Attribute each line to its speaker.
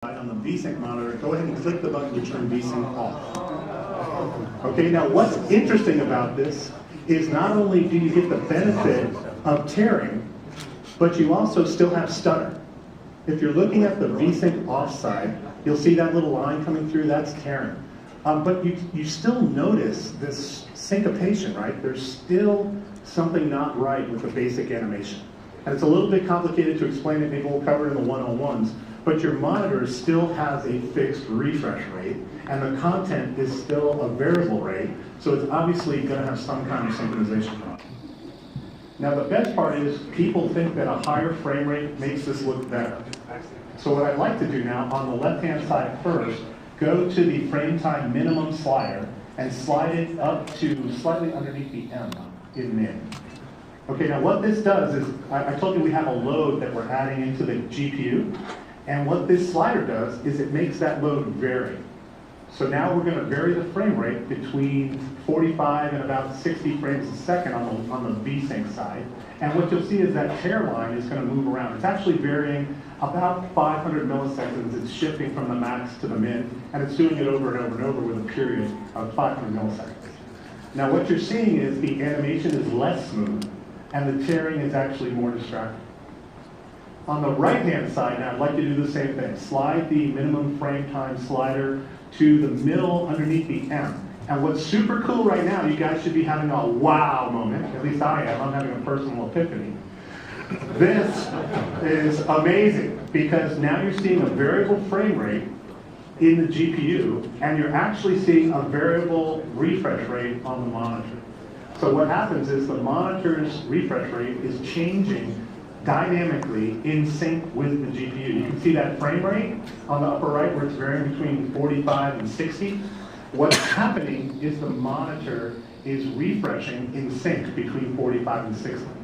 Speaker 1: On the VSync monitor, go ahead and click the button to turn VSync off. Okay, now what's interesting about this is not only do you get the benefit of tearing, but you also still have stutter. If you're looking at the VSync off side, you'll see that little line coming through, that's tearing. But you still notice this syncopation, right? There's still something not right with the basic animation. And it's a little bit complicated to explain it, maybe we'll cover it in the one-on-ones. But your monitor still has a fixed refresh rate, and the content is still a variable rate, so it's obviously going to have some kind of synchronization problem. Now the best part is people think that a higher frame rate makes this look better. So what I'd like to do now, on the left-hand side first, go to the frame time minimum slider and slide it up to slightly underneath the M in min. Okay, now what this does is, I told you we have a load that we're adding into the GPU. And what this slider does is it makes that load vary. So now we're going to vary the frame rate between 45 and about 60 frames a second on the VSync side. And what you'll see is that tear line is going to move around. It's actually varying about 500 milliseconds. It's shifting from the max to the min, and it's doing it over and over and over with a period of 500 milliseconds. Now what you're seeing is the animation is less smooth, and the tearing is actually more distracting. On the right-hand side now, I'd like to do the same thing. Slide the minimum frame time slider to the middle underneath the M. And what's super cool right now, you guys should be having a wow moment. At least I am. I'm having a personal epiphany. This is amazing because now you're seeing a variable frame rate in the GPU, and you're actually seeing a variable refresh rate on the monitor. So what happens is the monitor's refresh rate is changing dynamically in sync with the GPU. You can see that frame rate on the upper right where it's varying between 45 and 60. What's happening is the monitor is refreshing in sync between 45 and 60.